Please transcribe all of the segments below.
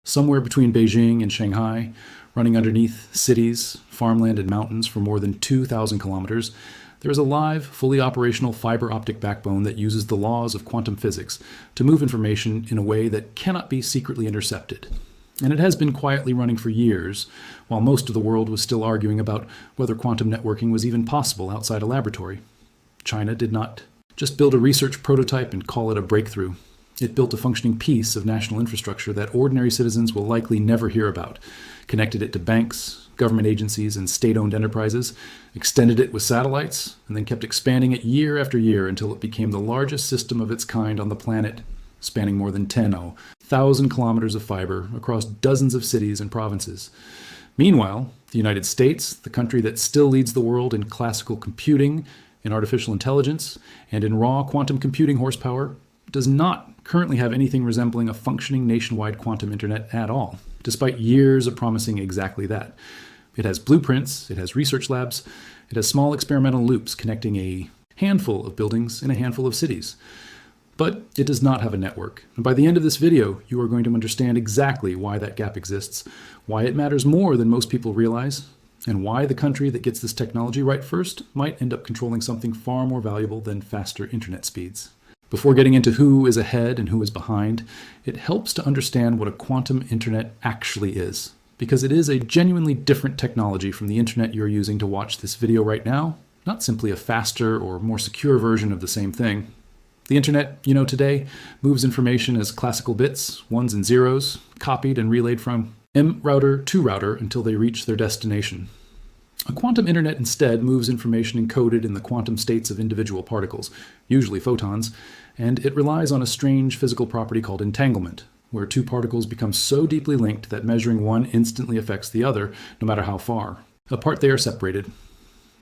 Somewhere between Beijing and Shanghai, running underneath cities, farmland, and mountains for more than 2,000 kilometers, there is a live, fully operational fiber optic backbone that uses the laws of quantum physics to move information in a way that cannot be secretly intercepted. And it has been quietly running for years, while most of the world was still arguing about whether quantum networking was even possible outside a laboratory. China did not just build a research prototype and call it a breakthrough. It built a functioning piece of national infrastructure that ordinary citizens will likely never hear about, connected it to banks, government agencies, and state-owned enterprises, extended it with satellites, and then kept expanding it year after year until it became the largest system of its kind on the planet, spanning more than 10,000 kilometers of fiber across dozens of cities and provinces. Meanwhile, the United States, the country that still leads the world in classical computing, in artificial intelligence, and in raw quantum computing horsepower, does not currently have anything resembling a functioning nationwide quantum internet at all, despite years of promising exactly that. It has blueprints, it has research labs, it has small experimental loops connecting a handful of buildings in a handful of cities. But it does not have a network. And by the end of this video, you are going to understand exactly why that gap exists, why it matters more than most people realize, and why the country that gets this technology right first might end up controlling something far more valuable than faster internet speeds. Before getting into who is ahead and who is behind, it helps to understand what a quantum internet actually is, because it is a genuinely different technology from the internet you're using to watch this video right now, not simply a faster or more secure version of the same thing. The internet, you know today, moves information as classical bits, ones and zeros, copied and relayed from M router to router until they reach their destination. A quantum internet instead moves information encoded in the quantum states of individual particles, usually photons, and it relies on a strange physical property called entanglement, where two particles become so deeply linked that measuring one instantly affects the other, no matter how far apart they are separated.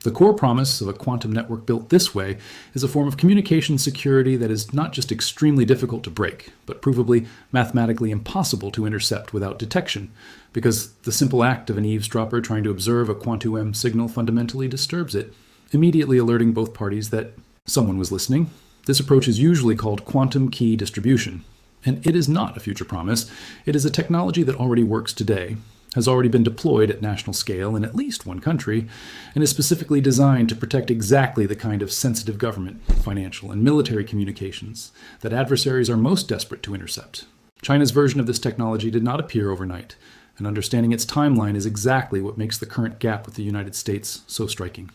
The core promise of a quantum network built this way is a form of communication security that is not just extremely difficult to break, but provably mathematically impossible to intercept without detection, because the simple act of an eavesdropper trying to observe a quantum signal fundamentally disturbs it, immediately alerting both parties that someone was listening. This approach is usually called quantum key distribution, and it is not a future promise. It is a technology that already works today, has already been deployed at national scale in at least one country, and is specifically designed to protect exactly the kind of sensitive government, financial, and military communications that adversaries are most desperate to intercept. China's version of this technology did not appear overnight, and understanding its timeline is exactly what makes the current gap with the United States so striking.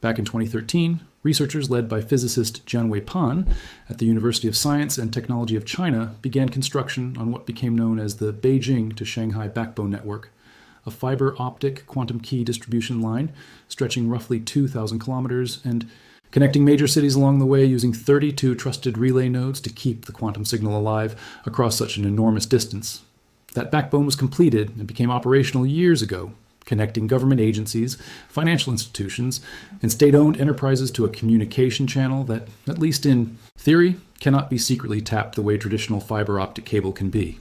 Back in 2013, researchers led by physicist Jianwei Pan at the University of Science and Technology of China began construction on what became known as the Beijing to Shanghai Backbone Network, a fiber optic quantum key distribution line stretching roughly 2,000 kilometers and connecting major cities along the way using 32 trusted relay nodes to keep the quantum signal alive across such an enormous distance. That backbone was completed and became operational years ago, connecting government agencies, financial institutions, and state-owned enterprises to a communication channel that, at least in theory, cannot be secretly tapped the way traditional fiber optic cable can be.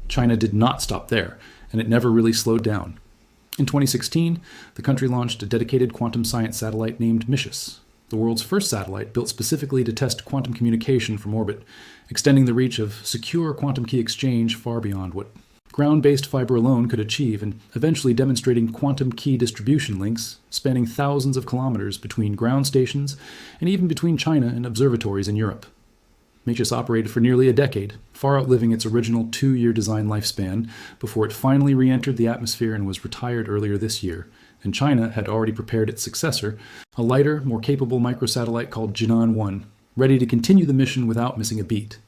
China did not stop there, and it never really slowed down. In 2016, the country launched a dedicated quantum science satellite named MISSIS, the world's first satellite built specifically to test quantum communication from orbit, extending the reach of secure quantum key exchange far beyond what ground-based fiber alone could achieve, and eventually demonstrating quantum key distribution links spanning thousands of kilometers between ground stations and even between China and observatories in Europe. MISSIS operated for nearly a decade, far outliving its original 2-year design lifespan before it finally re-entered the atmosphere and was retired earlier this year, and China had already prepared its successor, a lighter, more capable microsatellite called Jinan-1, ready to continue the mission without missing a beat.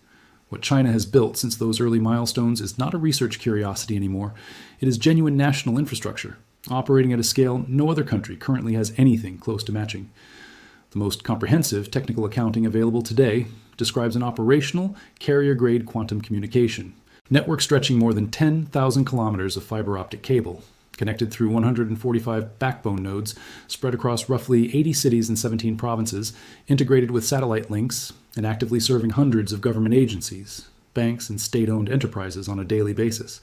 What China has built since those early milestones is not a research curiosity anymore. It is genuine national infrastructure, operating at a scale no other country currently has anything close to matching. The most comprehensive technical accounting available today describes an operational, carrier-grade quantum communication network stretching more than 10,000 kilometers of fiber optic cable, connected through 145 backbone nodes spread across roughly 80 cities and 17 provinces, integrated with satellite links, and actively serving hundreds of government agencies, banks, and state-owned enterprises on a daily basis.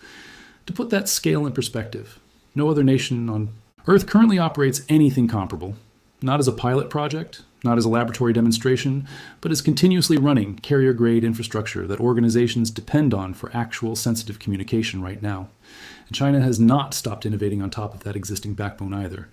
To put that scale in perspective, no other nation on Earth currently operates anything comparable, not as a pilot project, not as a laboratory demonstration, but as continuously running carrier-grade infrastructure that organizations depend on for actual sensitive communication right now. And China has not stopped innovating on top of that existing backbone either.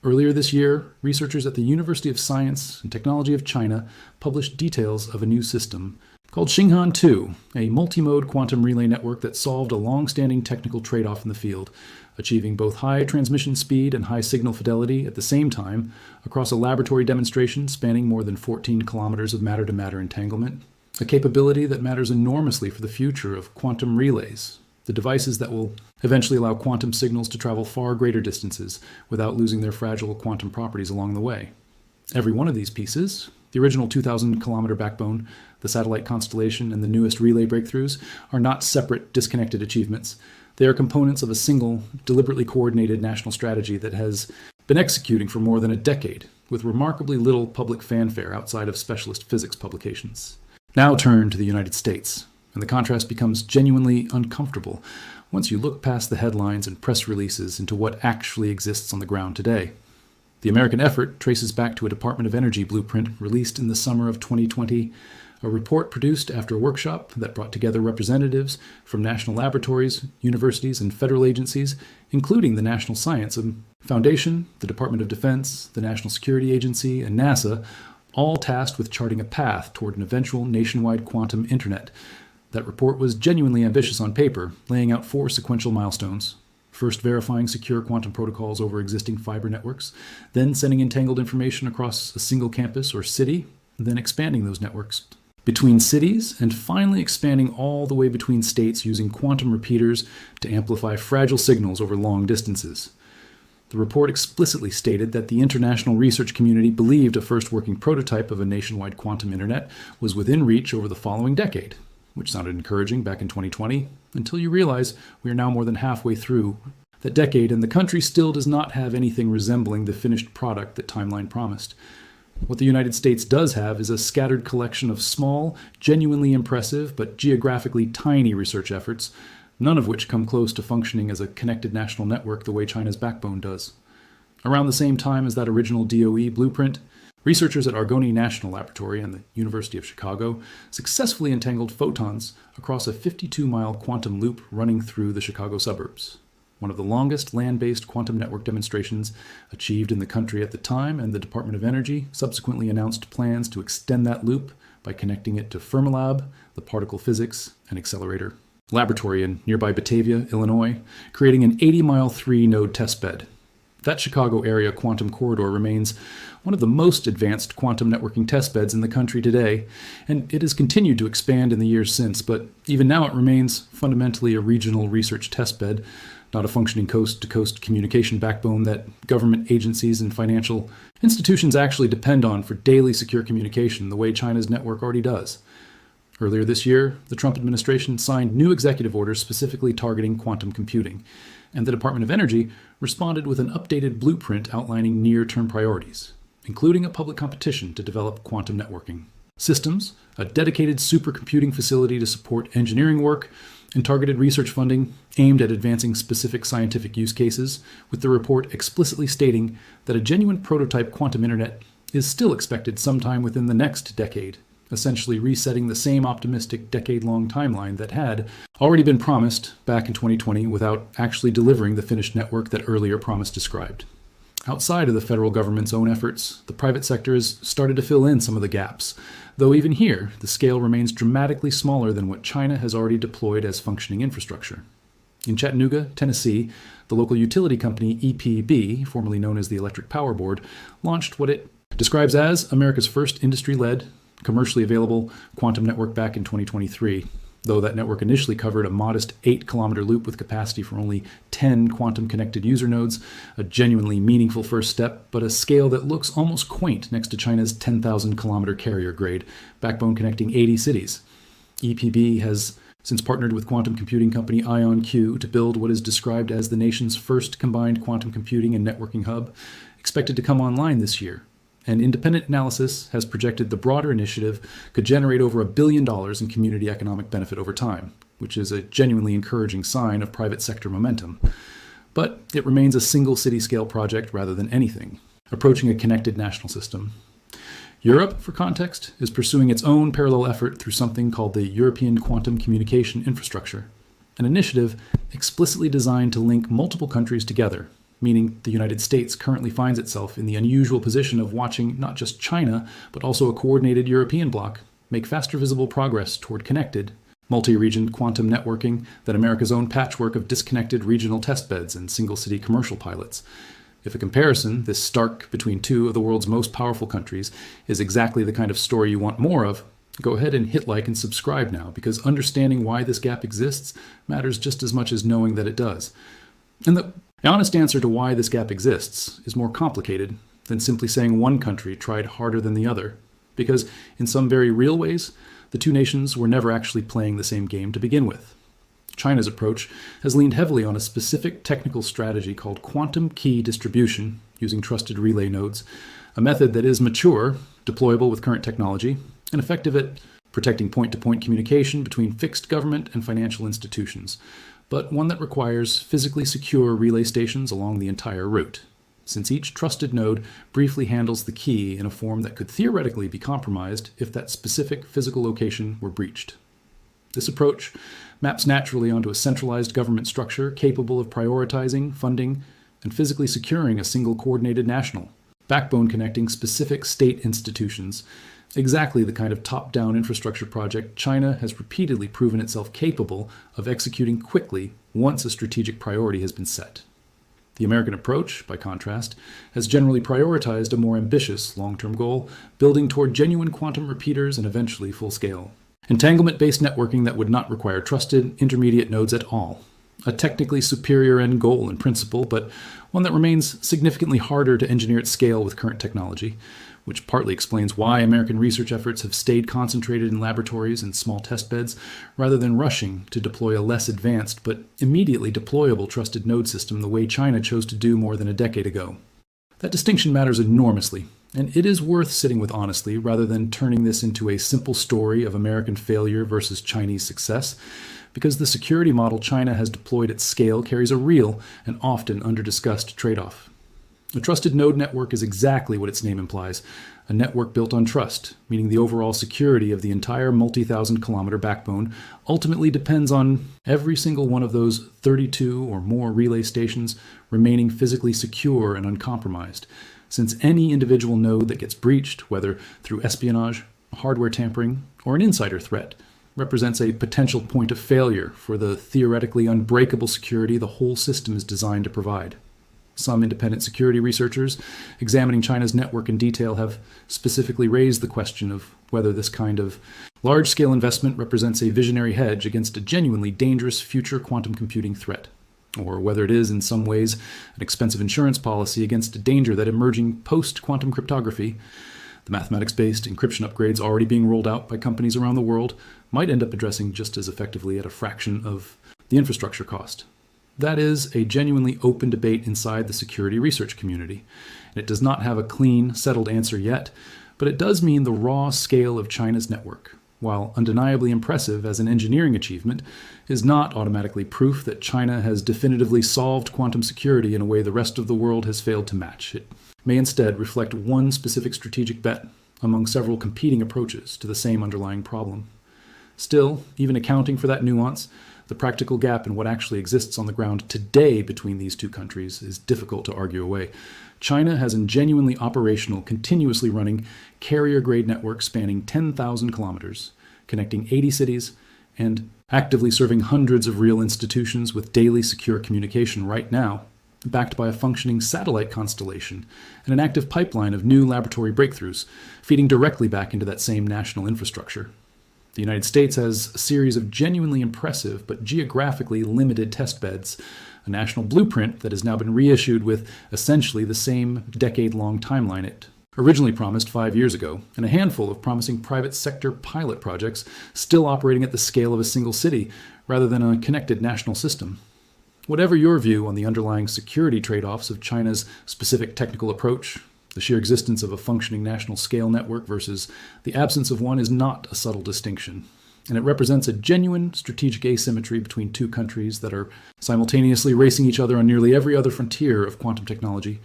Earlier this year, researchers at the University of Science and Technology of China published details of a new system called Xinghan-2, a multimode quantum relay network that solved a long-standing technical trade-off in the field, achieving both high transmission speed and high signal fidelity at the same time across a laboratory demonstration spanning more than 14 kilometers of matter-to-matter entanglement, a capability that matters enormously for the future of quantum relays, the devices that will eventually allow quantum signals to travel far greater distances without losing their fragile quantum properties along the way. Every one of these pieces, the original 2,000-kilometer backbone, the satellite constellation, and the newest relay breakthroughs, are not separate, disconnected achievements. They are components of a single, deliberately coordinated national strategy that has been executing for more than a decade, with remarkably little public fanfare outside of specialist physics publications. Now turn to the United States, and the contrast becomes genuinely uncomfortable once you look past the headlines and press releases into what actually exists on the ground today. The American effort traces back to a Department of Energy blueprint released in the summer of 2020, a report produced after a workshop that brought together representatives from national laboratories, universities, and federal agencies, including the National Science Foundation, the Department of Defense, the National Security Agency, and NASA, all tasked with charting a path toward an eventual nationwide quantum internet. That report was genuinely ambitious on paper, laying out 4 sequential milestones. First, verifying secure quantum protocols over existing fiber networks, then sending entangled information across a single campus or city, then expanding those networks between cities, and finally expanding all the way between states using quantum repeaters to amplify fragile signals over long distances. The report explicitly stated that the international research community believed a first working prototype of a nationwide quantum internet was within reach over the following decade, which sounded encouraging back in 2020, until you realize we are now more than halfway through that decade and the country still does not have anything resembling the finished product that Timeline promised. What the United States does have is a scattered collection of small, genuinely impressive, but geographically tiny research efforts, none of which come close to functioning as a connected national network the way China's backbone does. Around the same time as that original DOE blueprint, researchers at Argonne National Laboratory and the University of Chicago successfully entangled photons across a 52-mile quantum loop running through the Chicago suburbs, one of the longest land-based quantum network demonstrations achieved in the country at the time, and the Department of Energy subsequently announced plans to extend that loop by connecting it to Fermilab, the particle physics and accelerator laboratory in nearby Batavia, Illinois, creating an 80-mile 3-node testbed. That Chicago area quantum corridor remains one of the most advanced quantum networking testbeds in the country today, and it has continued to expand in the years since, but even now it remains fundamentally a regional research testbed, not a functioning coast-to-coast communication backbone that government agencies and financial institutions actually depend on for daily secure communication the way China's network already does. Earlier this year, the Trump administration signed new executive orders specifically targeting quantum computing, and the Department of Energy responded with an updated blueprint outlining near-term priorities, including a public competition to develop quantum networking systems, a dedicated supercomputing facility to support engineering work, and targeted research funding aimed at advancing specific scientific use cases, with the report explicitly stating that a genuine prototype quantum internet is still expected sometime within the next decade, essentially resetting the same optimistic decade-long timeline that had already been promised back in 2020 without actually delivering the finished network that earlier promise described. Outside of the federal government's own efforts, the private sector has started to fill in some of the gaps, though even here, the scale remains dramatically smaller than what China has already deployed as functioning infrastructure. In Chattanooga, Tennessee, the local utility company EPB, formerly known as the Electric Power Board, launched what it describes as America's first industry-led, commercially available quantum network back in 2023, though that network initially covered a modest 8-kilometer loop with capacity for only 10 quantum-connected user nodes, a genuinely meaningful first step, but a scale that looks almost quaint next to China's 10,000-kilometer carrier grade backbone connecting 80 cities. EPB has since partnered with quantum computing company IonQ to build what is described as the nation's first combined quantum computing and networking hub, expected to come online this year. An independent analysis has projected the broader initiative could generate over $1 billion in community economic benefit over time, which is a genuinely encouraging sign of private sector momentum. But it remains a single city-scale project rather than anything, approaching a connected national system. Europe, for context, is pursuing its own parallel effort through something called the European Quantum Communication Infrastructure, an initiative explicitly designed to link multiple countries together, meaning the United States currently finds itself in the unusual position of watching not just China, but also a coordinated European bloc make faster visible progress toward connected, multi-region quantum networking than America's own patchwork of disconnected regional testbeds and single-city commercial pilots. If a comparison, this stark between two of the world's most powerful countries, is exactly the kind of story you want more of, go ahead and hit like and subscribe now, because understanding why this gap exists matters just as much as knowing that it does. And the honest answer to why this gap exists is more complicated than simply saying one country tried harder than the other, because in some very real ways, the two nations were never actually playing the same game to begin with. China's approach has leaned heavily on a specific technical strategy called quantum key distribution using trusted relay nodes, a method that is mature, deployable with current technology, and effective at protecting point-to-point communication between fixed government and financial institutions, but one that requires physically secure relay stations along the entire route, since each trusted node briefly handles the key in a form that could theoretically be compromised if that specific physical location were breached. This approach maps naturally onto a centralized government structure capable of prioritizing, funding, and physically securing a single coordinated national backbone connecting specific state institutions, exactly the kind of top-down infrastructure project China has repeatedly proven itself capable of executing quickly once a strategic priority has been set. The American approach, by contrast, has generally prioritized a more ambitious long-term goal, building toward genuine quantum repeaters and eventually full-scale entanglement-based networking that would not require trusted intermediate nodes at all. A technically superior end goal in principle, but one that remains significantly harder to engineer at scale with current technology, which partly explains why American research efforts have stayed concentrated in laboratories and small testbeds, rather than rushing to deploy a less advanced but immediately deployable trusted node system the way China chose to do more than a decade ago. That distinction matters enormously, and it is worth sitting with honestly rather than turning this into a simple story of American failure versus Chinese success, because the security model China has deployed at scale carries a real and often under-discussed trade-off. A trusted node network is exactly what its name implies, a network built on trust, meaning the overall security of the entire multi-thousand-kilometer backbone ultimately depends on every single one of those 32 or more relay stations remaining physically secure and uncompromised, since any individual node that gets breached, whether through espionage, hardware tampering, or an insider threat, represents a potential point of failure for the theoretically unbreakable security the whole system is designed to provide. Some independent security researchers examining China's network in detail have specifically raised the question of whether this kind of large-scale investment represents a visionary hedge against a genuinely dangerous future quantum computing threat, or whether it is in some ways an expensive insurance policy against a danger that emerging post-quantum cryptography, the mathematics-based encryption upgrades already being rolled out by companies around the world, might end up addressing just as effectively at a fraction of the infrastructure cost. That is a genuinely open debate inside the security research community. It does not have a clean, settled answer yet, but it does mean the raw scale of China's network, while undeniably impressive as an engineering achievement, is not automatically proof that China has definitively solved quantum security in a way the rest of the world has failed to match. It may instead reflect one specific strategic bet among several competing approaches to the same underlying problem. Still, even accounting for that nuance, the practical gap in what actually exists on the ground today between these two countries is difficult to argue away. China has a genuinely operational, continuously running, carrier-grade network spanning 10,000 kilometers, connecting 80 cities, and actively serving hundreds of real institutions with daily secure communication right now, backed by a functioning satellite constellation and an active pipeline of new laboratory breakthroughs, feeding directly back into that same national infrastructure. The United States has a series of genuinely impressive but geographically limited testbeds, a national blueprint that has now been reissued with essentially the same decade-long timeline it originally promised 5 years ago, and a handful of promising private sector pilot projects still operating at the scale of a single city rather than a connected national system. Whatever your view on the underlying security trade-offs of China's specific technical approach, the sheer existence of a functioning national scale network versus the absence of one is not a subtle distinction, and it represents a genuine strategic asymmetry between two countries that are simultaneously racing each other on nearly every other frontier of quantum technology,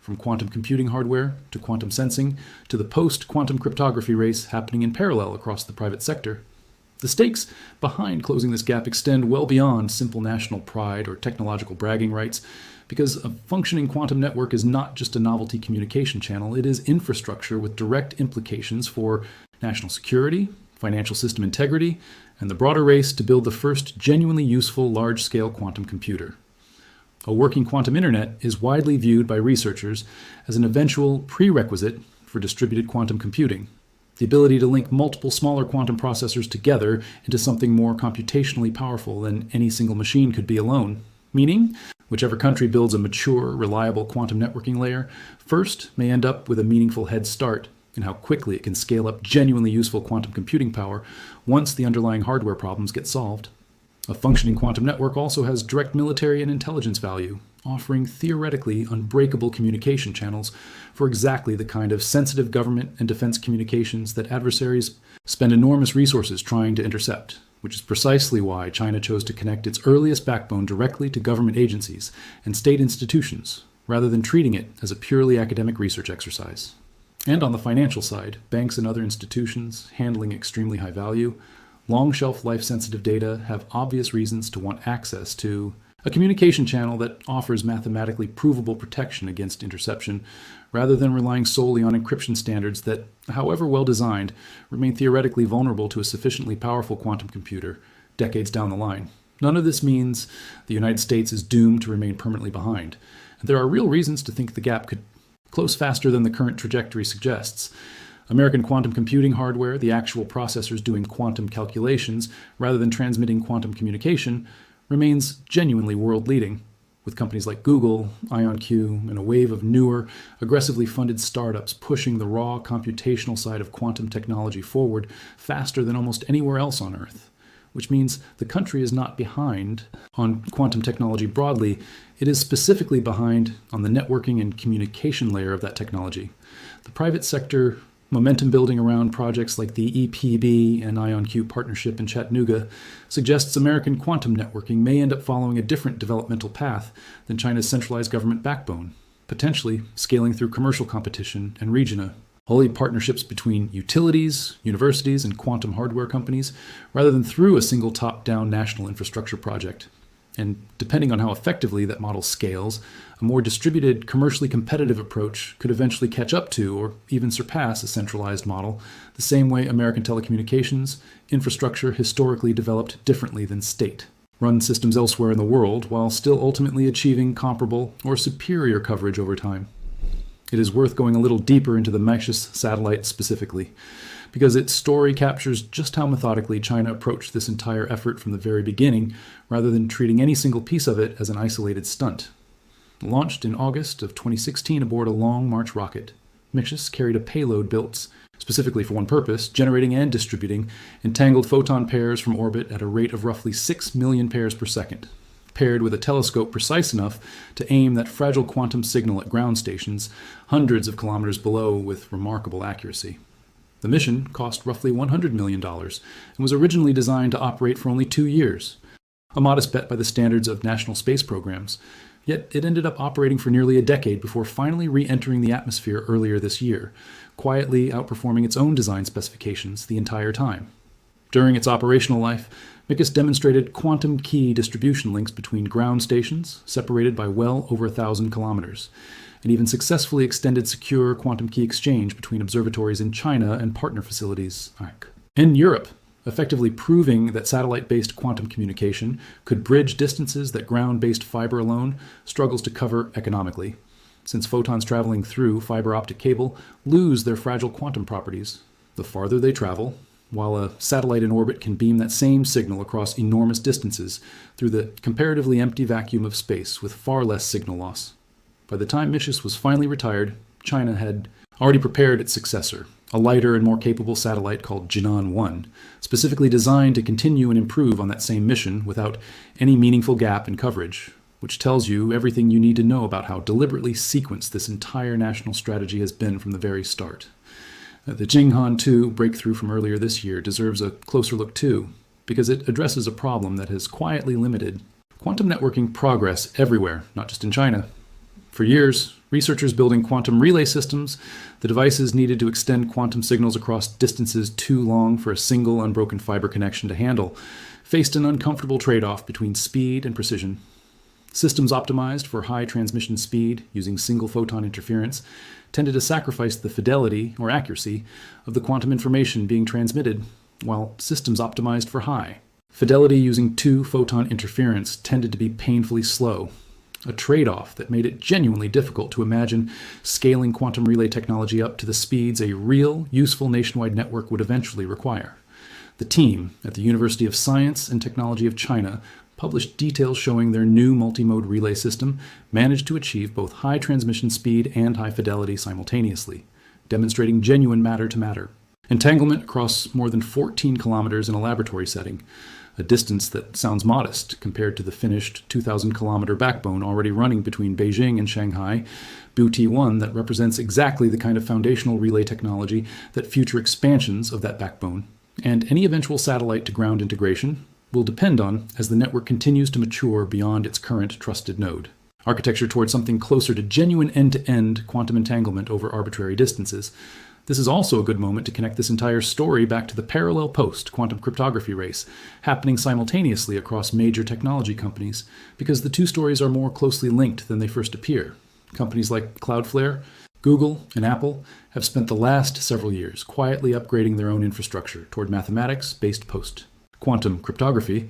from quantum computing hardware to quantum sensing to the post-quantum cryptography race happening in parallel across the private sector. The stakes behind closing this gap extend well beyond simple national pride or technological bragging rights, because a functioning quantum network is not just a novelty communication channel, it is infrastructure with direct implications for national security, financial system integrity, and the broader race to build the first genuinely useful large-scale quantum computer. A working quantum internet is widely viewed by researchers as an eventual prerequisite for distributed quantum computing, the ability to link multiple smaller quantum processors together into something more computationally powerful than any single machine could be alone. Meaning, whichever country builds a mature, reliable quantum networking layer first may end up with a meaningful head start in how quickly it can scale up genuinely useful quantum computing power once the underlying hardware problems get solved. A functioning quantum network also has direct military and intelligence value, offering theoretically unbreakable communication channels for exactly the kind of sensitive government and defense communications that adversaries spend enormous resources trying to intercept, which is precisely why China chose to connect its earliest backbone directly to government agencies and state institutions, rather than treating it as a purely academic research exercise. And on the financial side, banks and other institutions handling extremely high value, long shelf life sensitive data have obvious reasons to want access to a communication channel that offers mathematically provable protection against interception, rather than relying solely on encryption standards that, however well designed, remain theoretically vulnerable to a sufficiently powerful quantum computer decades down the line. None of this means the United States is doomed to remain permanently behind. There are real reasons to think the gap could close faster than the current trajectory suggests. American quantum computing hardware, the actual processors doing quantum calculations rather than transmitting quantum communication, remains genuinely world-leading, with companies like Google, IonQ, and a wave of newer, aggressively funded startups pushing the raw computational side of quantum technology forward faster than almost anywhere else on Earth. Which means the country is not behind on quantum technology broadly, it is specifically behind on the networking and communication layer of that technology. The private sector momentum building around projects like the EPB and IonQ partnership in Chattanooga suggests American quantum networking may end up following a different developmental path than China's centralized government backbone, potentially scaling through commercial competition and regiona. Wholly partnerships between utilities, universities, and quantum hardware companies, rather than through a single top-down national infrastructure project. And depending on how effectively that model scales, a more distributed, commercially competitive approach could eventually catch up to or even surpass a centralized model, the same way American telecommunications infrastructure historically developed differently than state-run systems elsewhere in the world, while still ultimately achieving comparable or superior coverage over time. It is worth going a little deeper into the MIXUS satellite specifically, because its story captures just how methodically China approached this entire effort from the very beginning, rather than treating any single piece of it as an isolated stunt. Launched in August of 2016 aboard a Long March rocket, MIXUS carried a payload built specifically for one purpose, generating and distributing entangled photon pairs from orbit at a rate of roughly 6 million pairs per second, paired with a telescope precise enough to aim that fragile quantum signal at ground stations hundreds of kilometers below with remarkable accuracy. The mission cost roughly $100 million and was originally designed to operate for only 2 years, a modest bet by the standards of national space programs, yet it ended up operating for nearly a decade before finally re-entering the atmosphere earlier this year, quietly outperforming its own design specifications the entire time. During its operational life, MIXUS demonstrated quantum key distribution links between ground stations, separated by well over 1,000 kilometers, and even successfully extended secure quantum key exchange between observatories in China and partner facilities in Europe, effectively proving that satellite-based quantum communication could bridge distances that ground-based fiber alone struggles to cover economically, since photons traveling through fiber optic cable lose their fragile quantum properties the farther they travel, while a satellite in orbit can beam that same signal across enormous distances through the comparatively empty vacuum of space with far less signal loss. By the time MIXUS was finally retired, China had already prepared its successor, a lighter and more capable satellite called Jinan-1, specifically designed to continue and improve on that same mission without any meaningful gap in coverage, which tells you everything you need to know about how deliberately sequenced this entire national strategy has been from the very start. The Jinghan-2 breakthrough from earlier this year deserves a closer look too, because it addresses a problem that has quietly limited quantum networking progress everywhere, not just in China. For years, researchers building quantum relay systems, the devices needed to extend quantum signals across distances too long for a single unbroken fiber connection to handle, faced an uncomfortable trade-off between speed and precision. Systems optimized for high transmission speed using single photon interference tended to sacrifice the fidelity or accuracy of the quantum information being transmitted, while systems optimized for high fidelity using two photon interference tended to be painfully slow, a trade-off that made it genuinely difficult to imagine scaling quantum relay technology up to the speeds a real, useful nationwide network would eventually require. The team at the University of Science and Technology of China published details showing their new multimode relay system managed to achieve both high transmission speed and high fidelity simultaneously, demonstrating genuine matter-to-matter entanglement across more than 14 kilometers in a laboratory setting, a distance that sounds modest compared to the finished 2,000-kilometer backbone already running between Beijing and Shanghai, BUT-1 that represents exactly the kind of foundational relay technology that future expansions of that backbone and any eventual satellite-to-ground integration will depend on as the network continues to mature beyond its current trusted node. Architecture towards something closer to genuine end-to-end quantum entanglement over arbitrary distances. This is also a good moment to connect this entire story back to the parallel post-quantum cryptography race, happening simultaneously across major technology companies, because the two stories are more closely linked than they first appear. Companies like Cloudflare, Google, and Apple have spent the last several years quietly upgrading their own infrastructure toward mathematics-based post-quantum cryptography,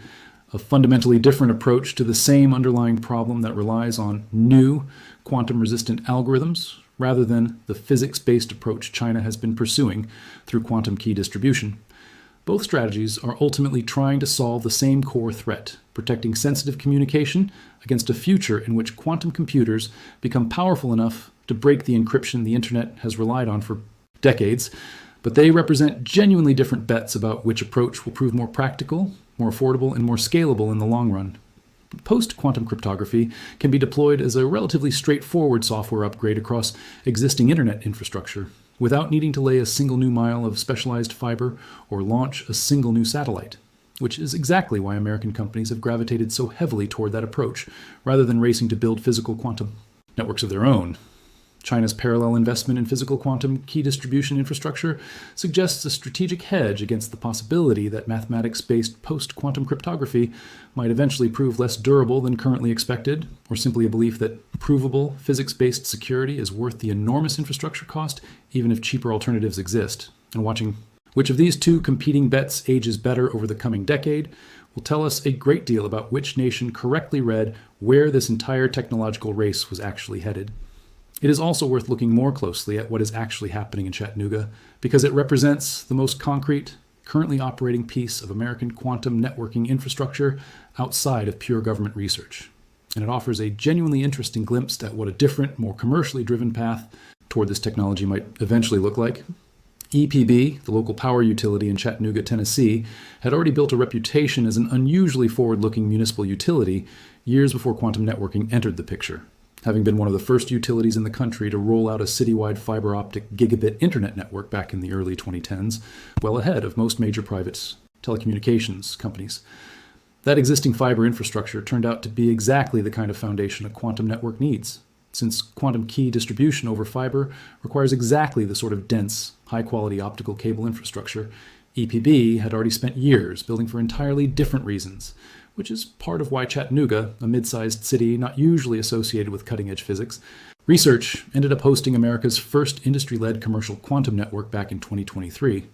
a fundamentally different approach to the same underlying problem that relies on new quantum-resistant algorithms, rather than the physics-based approach China has been pursuing through quantum key distribution. Both strategies are ultimately trying to solve the same core threat, protecting sensitive communication against a future in which quantum computers become powerful enough to break the encryption the internet has relied on for decades, but they represent genuinely different bets about which approach will prove more practical, more affordable, and more scalable in the long run. Post-quantum cryptography can be deployed as a relatively straightforward software upgrade across existing internet infrastructure, without needing to lay a single new mile of specialized fiber or launch a single new satellite, which is exactly why American companies have gravitated so heavily toward that approach, rather than racing to build physical quantum networks of their own. China's parallel investment in physical quantum key distribution infrastructure suggests a strategic hedge against the possibility that mathematics-based post-quantum cryptography might eventually prove less durable than currently expected, or simply a belief that provable physics-based security is worth the enormous infrastructure cost, even if cheaper alternatives exist. And watching which of these two competing bets ages better over the coming decade will tell us a great deal about which nation correctly read where this entire technological race was actually headed. It is also worth looking more closely at what is actually happening in Chattanooga, because it represents the most concrete, currently operating piece of American quantum networking infrastructure outside of pure government research. And it offers a genuinely interesting glimpse at what a different, more commercially driven path toward this technology might eventually look like. EPB, the local power utility in Chattanooga, Tennessee, had already built a reputation as an unusually forward-looking municipal utility years before quantum networking entered the picture, having been one of the first utilities in the country to roll out a citywide fiber optic gigabit internet network back in the early 2010s, well ahead of most major private telecommunications companies. That existing fiber infrastructure turned out to be exactly the kind of foundation a quantum network needs, since quantum key distribution over fiber requires exactly the sort of dense, high-quality optical cable infrastructure EPB had already spent years building for entirely different reasons, which is part of why Chattanooga, a mid-sized city not usually associated with cutting-edge physics, research ended up hosting America's first industry-led commercial quantum network back in 2023.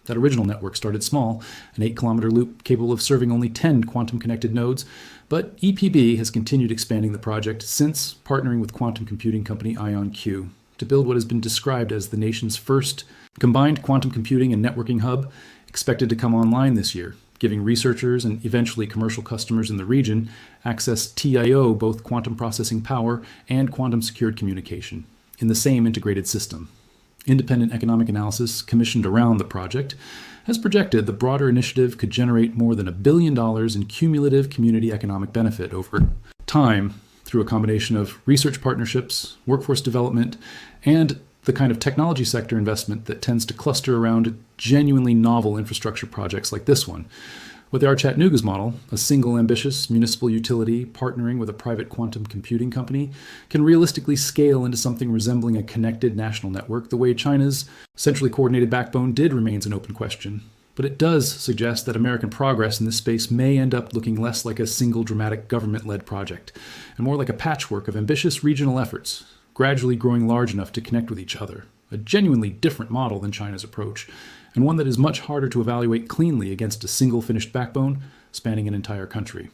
That original network started small, an 8-kilometer loop capable of serving only 10 quantum-connected nodes, but EPB has continued expanding the project since partnering with quantum computing company IonQ to build what has been described as the nation's first combined quantum computing and networking hub, expected to come online this year, giving researchers and eventually commercial customers in the region access TIO, both quantum processing power and quantum secured communication, in the same integrated system. Independent economic analysis commissioned around the project has projected the broader initiative could generate more than $1 billion in cumulative community economic benefit over time through a combination of research partnerships, workforce development, and the kind of technology sector investment that tends to cluster around genuinely novel infrastructure projects like this one, With our Chattanooga's model, a single ambitious municipal utility partnering with a private quantum computing company can realistically scale into something resembling a connected national network the way China's centrally coordinated backbone did remains an open question. But it does suggest that American progress in this space may end up looking less like a single dramatic government-led project, and more like a patchwork of ambitious regional efforts, gradually growing large enough to connect with each other. A genuinely different model than China's approach, and one that is much harder to evaluate cleanly against a single finished backbone spanning an entire country.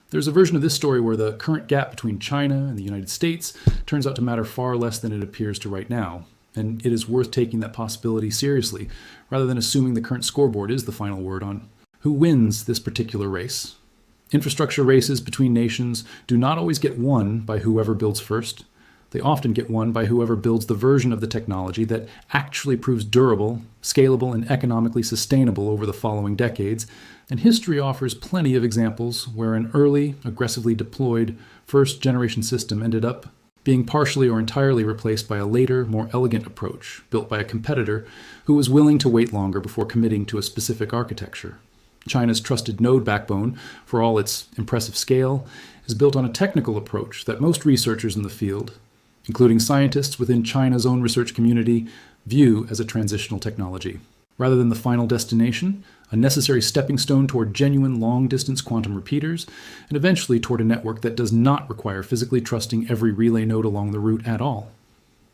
There's a version of this story where the current gap between China and the United States turns out to matter far less than it appears to right now, and it is worth taking that possibility seriously, rather than assuming the current scoreboard is the final word on who wins this particular race. Infrastructure races between nations do not always get won by whoever builds first. They often get won by whoever builds the version of the technology that actually proves durable, scalable, and economically sustainable over the following decades, and history offers plenty of examples where an early, aggressively deployed first-generation system ended up being partially or entirely replaced by a later, more elegant approach built by a competitor who was willing to wait longer before committing to a specific architecture. China's trusted node backbone, for all its impressive scale, is built on a technical approach that most researchers in the field, including scientists within China's own research community, view as a transitional technology. Rather than the final destination, a necessary stepping stone toward genuine long-distance quantum repeaters, and eventually toward a network that does not require physically trusting every relay node along the route at all.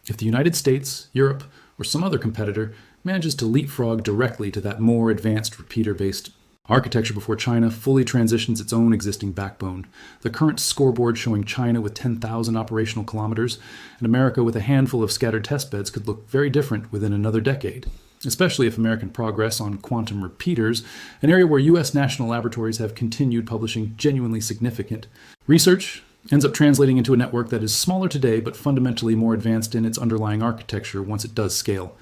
If the United States, Europe, or some other competitor manages to leapfrog directly to that more advanced repeater-based architecture before China fully transitions its own existing backbone, the current scoreboard showing China with 10,000 operational kilometers and America with a handful of scattered testbeds could look very different within another decade, especially if American progress on quantum repeaters, an area where U.S. national laboratories have continued publishing genuinely significant research, ends up translating into a network that is smaller today but fundamentally more advanced in its underlying architecture once it does scale.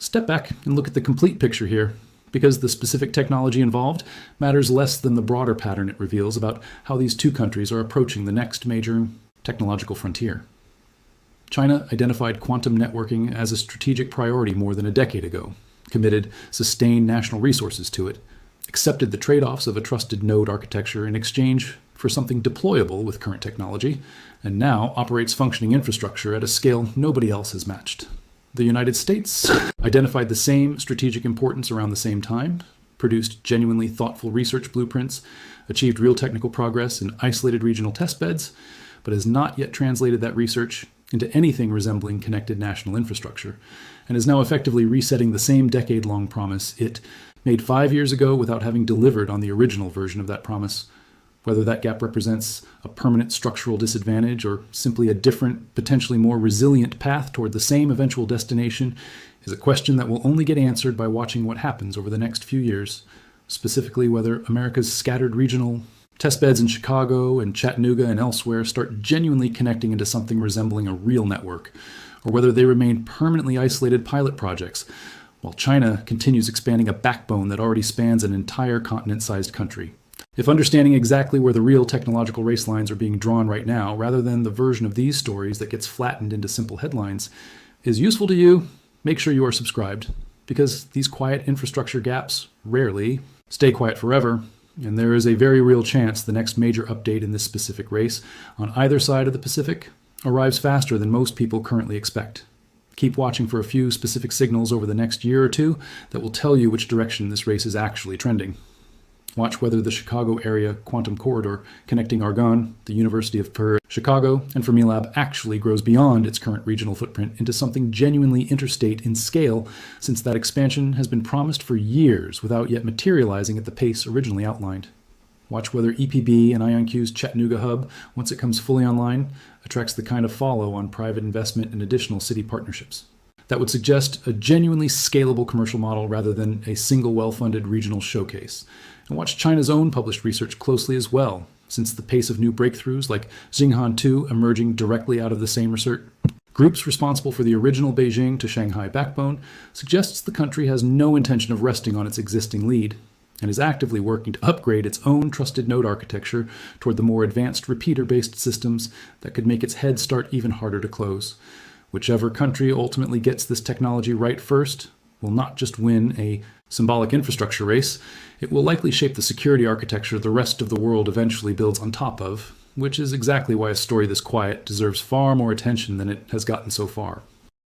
Step back and look at the complete picture here, because the specific technology involved matters less than the broader pattern it reveals about how these two countries are approaching the next major technological frontier. China identified quantum networking as a strategic priority more than a decade ago, committed sustained national resources to it, accepted the trade-offs of a trusted node architecture in exchange for something deployable with current technology, and now operates functioning infrastructure at a scale nobody else has matched. The United States identified the same strategic importance around the same time, produced genuinely thoughtful research blueprints, achieved real technical progress in isolated regional testbeds, but has not yet translated that research into anything resembling connected national infrastructure, and is now effectively resetting the same decade-long promise it made 5 years ago without having delivered on the original version of that promise. Whether that gap represents a permanent structural disadvantage or simply a different, potentially more resilient path toward the same eventual destination is a question that will only get answered by watching what happens over the next few years, specifically whether America's scattered regional testbeds in Chicago and Chattanooga and elsewhere start genuinely connecting into something resembling a real network, or whether they remain permanently isolated pilot projects, while China continues expanding a backbone that already spans an entire continent-sized country. If understanding exactly where the real technological race lines are being drawn right now, rather than the version of these stories that gets flattened into simple headlines, is useful to you, make sure you are subscribed, because these quiet infrastructure gaps rarely stay quiet forever, and there is a very real chance the next major update in this specific race on either side of the Pacific arrives faster than most people currently expect. Keep watching for a few specific signals over the next year or two that will tell you which direction this race is actually trending. Watch whether the Chicago area quantum corridor connecting Argonne, the University of Chicago, and Fermilab actually grows beyond its current regional footprint into something genuinely interstate in scale, since that expansion has been promised for years without yet materializing at the pace originally outlined. Watch whether EPB and IonQ's Chattanooga hub, once it comes fully online, attracts the kind of follow on private investment and additional city partnerships that would suggest a genuinely scalable commercial model rather than a single well-funded regional showcase. And watch China's own published research closely as well, since the pace of new breakthroughs like Xinghan 2 emerging directly out of the same research groups responsible for the original Beijing to Shanghai backbone suggests the country has no intention of resting on its existing lead and is actively working to upgrade its own trusted node architecture toward the more advanced repeater-based systems that could make its head start even harder to close. Whichever country ultimately gets this technology right first will not just win a symbolic infrastructure race, it will likely shape the security architecture the rest of the world eventually builds on top of, which is exactly why a story this quiet deserves far more attention than it has gotten so far.